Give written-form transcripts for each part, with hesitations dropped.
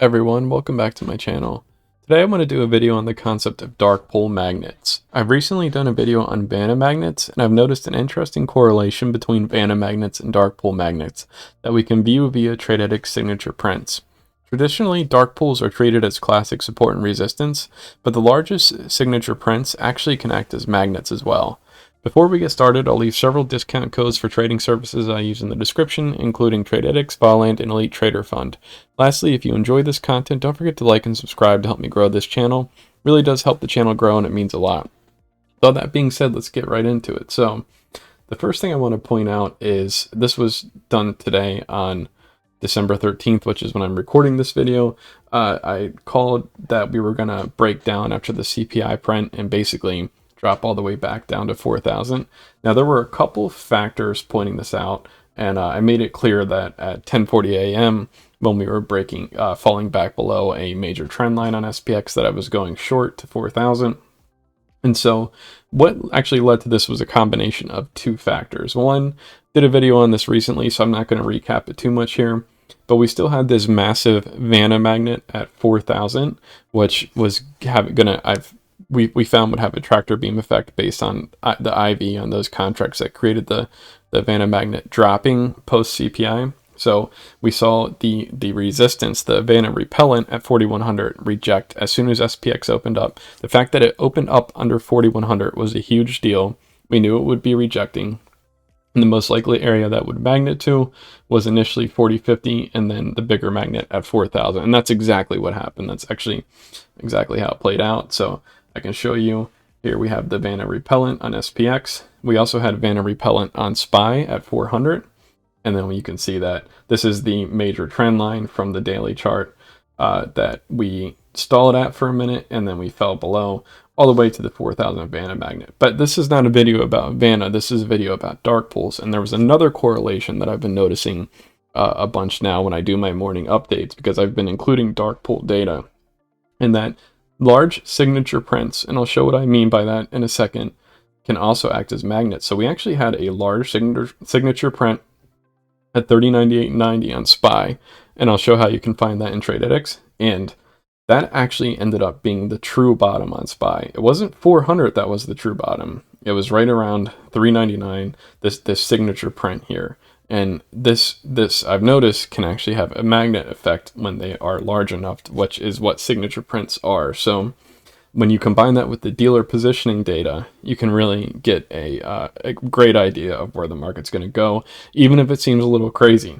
Everyone, welcome back to my channel. Today I want to do a video on the concept of dark pool magnets. I've recently done a video on Vanna magnets, and I've noticed an interesting correlation between Vanna magnets and dark pool magnets that we can view via TradingView signature prints. Traditionally, dark pools are treated as classic support and resistance, but the largest signature prints actually can act as magnets as well. Before we get started, I'll leave several discount codes for trading services I use in the description, including TradeEdX, Voland, and Elite Trader Fund. Lastly, if you enjoy this content, don't forget to like and subscribe to help me grow this channel. It really does help the channel grow, and it means a lot. With all that being said, let's get right into it. So, the first thing I want to point out is this was done today on December 13th, which is when I'm recording this video. I called that we were going to break down after the CPI print and basically drop all the way back down to 4,000. Now, there were a couple factors pointing this out, and I made it clear that at 10:40 a.m., when we were falling back below a major trend line on SPX, that I was going short to 4,000. And so what actually led to this was a combination of two factors. One, did a video on this recently, so I'm not going to recap it too much here, but we still had this massive Vanna magnet at 4,000, which was we found would have a tractor beam effect based on the IV on those contracts that created the Vanna magnet dropping post CPI. So we saw the resistance, the Vanna repellent at 4,100 reject as soon as SPX opened up. The fact that it opened up under 4,100 was a huge deal. We knew it would be rejecting. And the most likely area that would magnet to was initially 40.50 and then the bigger magnet at 4,000. And that's exactly what happened. That's actually exactly how it played out. So I can show you here. We have the Vanna repellent on SPX. We also had Vanna repellent on SPY at 400. And then you can see that this is the major trend line from the daily chart that we stalled at for a minute, and then we fell below all the way to the 4,000 Vanna magnet. But this is not a video about Vanna. This is a video about dark pools. And there was another correlation that I've been noticing a bunch now when I do my morning updates, because I've been including dark pool data, and that large signature prints, and I'll show what I mean by that in a second, can also act as magnets. So we actually had a large signature print at 30.98.90 on SPY, and I'll show how you can find that in TradeEdX. And that actually ended up being the true bottom on SPY. It wasn't 400 that was the true bottom. It was right around 399, this signature print here. And this I've noticed can actually have a magnet effect when they are large enough, which is what signature prints are. So when you combine that with the dealer positioning data, you can really get a great idea of where the market's going to go, even if it seems a little crazy.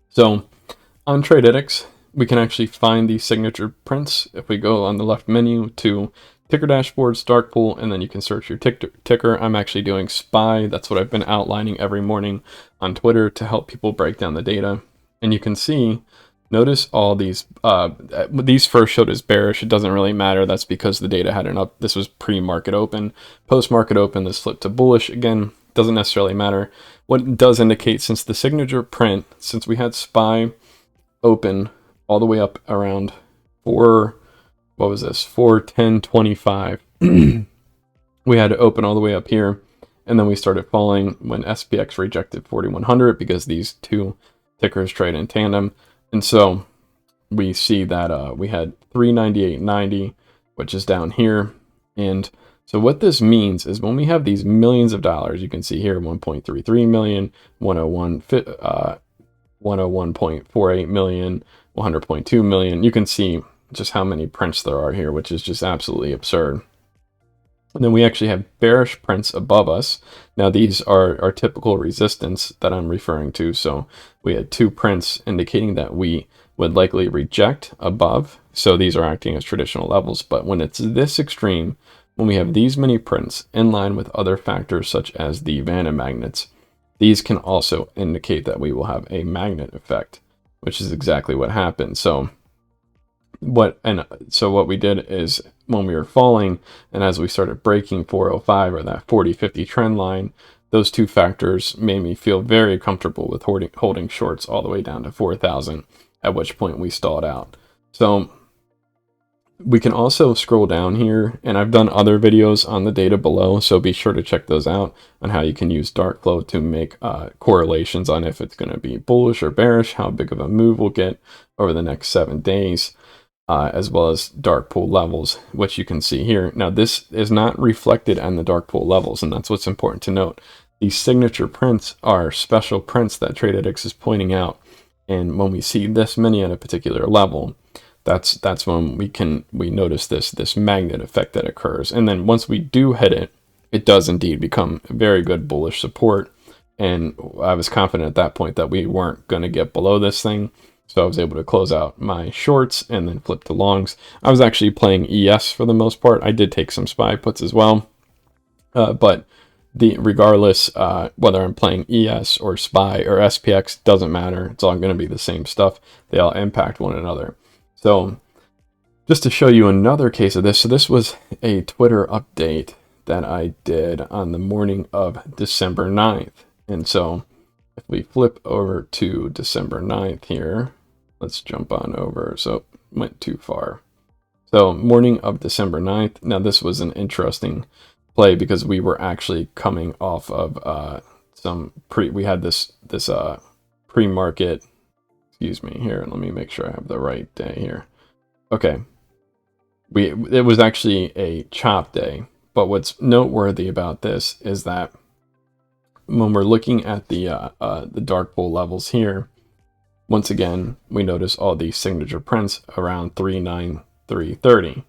So on TradeEdX, we can actually find these signature prints. If we go on the left menu to ticker dashboards, dark pool, and then you can search your ticker. I'm actually doing SPY. That's what I've been outlining every morning on Twitter to help people break down the data. And you can see, notice all these first showed as bearish. It doesn't really matter. That's because the data had this was pre-market open. Post-market open, this flipped to bullish. Again, doesn't necessarily matter. What it does indicate, since the signature print, since we had SPY open all the way up around 410.25, we had to open all the way up here, and then we started falling when SPX rejected 4,100 because these two tickers trade in tandem. And so we see that we had 398.90, which is down here. And so what this means is when we have these millions of dollars, you can see here 1.33 million, 101.48 million, 100.2 million. You can see just how many prints there are here, which is just absolutely absurd. And then we actually have bearish prints above us. Now these are our typical resistance that I'm referring to. So we had two prints indicating that we would likely reject above. So these are acting as traditional levels. But when it's this extreme, when we have these many prints in line with other factors such as the Vanna magnets, these can also indicate that we will have a magnet effect, which is exactly what happened. So what we did is, when we were falling and as we started breaking 405 or that 40.50 trend line, those two factors made me feel very comfortable with holding shorts all the way down to 4,000, at which point we stalled out. So We can also scroll down here, and I've done other videos on the data below, so be sure to check those out on how you can use dark flow to make correlations on if it's going to be bullish or bearish, how big of a move we'll get over the next 7 days, as well as dark pool levels, which you can see here. Now, this is not reflected on the dark pool levels, and that's what's important to note. These signature prints are special prints that TradeView is pointing out, and when we see this many at a particular level, that's when we notice this magnet effect that occurs. And then once we do hit it, it does indeed become a very good bullish support. And I was confident at that point that we weren't going to get below this thing. So I was able to close out my shorts and then flip to longs. I was actually playing ES for the most part. I did take some SPY puts as well. But regardless, whether I'm playing ES or SPY or SPX, doesn't matter. It's all going to be the same stuff. They all impact one another. So just to show you another case of this, so this was a Twitter update that I did on the morning of December 9th. And so if we flip over to December 9th here, let's jump on over. So went too far. So morning of December 9th. Now this was an interesting play because we were actually coming off of we had this pre-market. Excuse me here, let me make sure I have the right day here. Okay, it was actually a chop day, but what's noteworthy about this is that when we're looking at the dark pool levels here, once again we notice all these signature prints around 39330,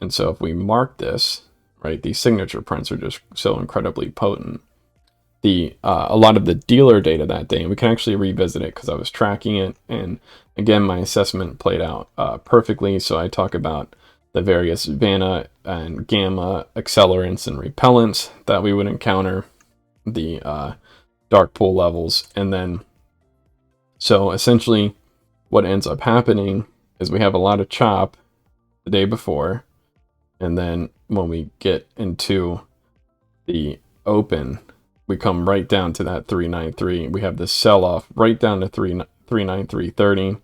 and so if we mark this, right, these signature prints are just so incredibly potent. A lot of the dealer data that day, and we can actually revisit it because I was tracking it, and again my assessment played out perfectly. So I talk about the various Vanna and Gamma accelerants and repellents that we would encounter, the dark pool levels, and then so essentially what ends up happening is we have a lot of chop the day before, and then when we get into the open, we come right down to that 393. We have this sell-off right down to 39330,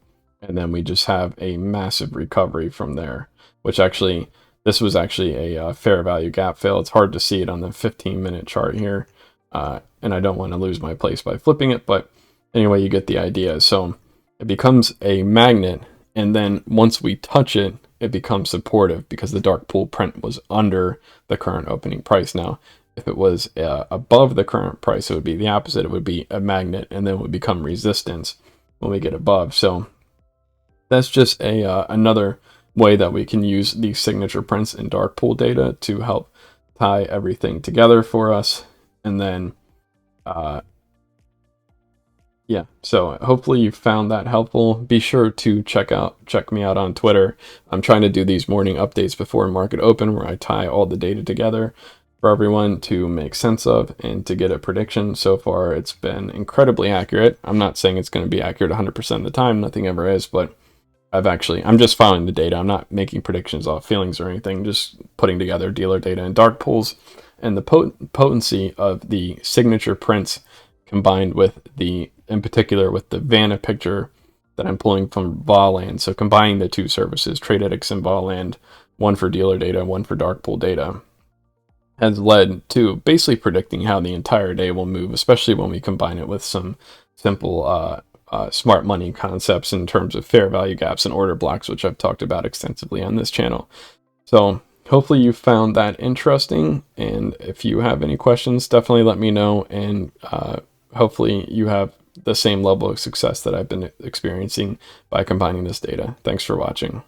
and then we just have a massive recovery from there, which actually, this was actually a fair value gap fill. It's hard to see it on the 15-minute chart here, and I don't want to lose my place by flipping it, but anyway, you get the idea. So it becomes a magnet, and then once we touch it, it becomes supportive because the dark pool print was under the current opening price. Now, if it was above the current price, it would be the opposite. It would be a magnet, and then it would become resistance when we get above. So that's just another way that we can use these signature prints and dark pool data to help tie everything together for us. And then, yeah, so hopefully you found that helpful. Be sure to check me out on Twitter. I'm trying to do these morning updates before market open where I tie all the data together for everyone to make sense of and to get a prediction. So far, it's been incredibly accurate. I'm not saying it's going to be accurate 100% of the time. Nothing ever is, but I'm just following the data. I'm not making predictions off feelings or anything, just putting together dealer data and dark pools. And the potency of the signature prints combined with in particular with the Vanna picture that I'm pulling from Voland. So combining the two services, TradeView and Voland, one for dealer data, one for dark pool data, has led to basically predicting how the entire day will move, especially when we combine it with some simple smart money concepts in terms of fair value gaps and order blocks, which I've talked about extensively on this channel. So hopefully you found that interesting, and if you have any questions, definitely let me know, and hopefully you have the same level of success that I've been experiencing by combining this data. Thanks for watching.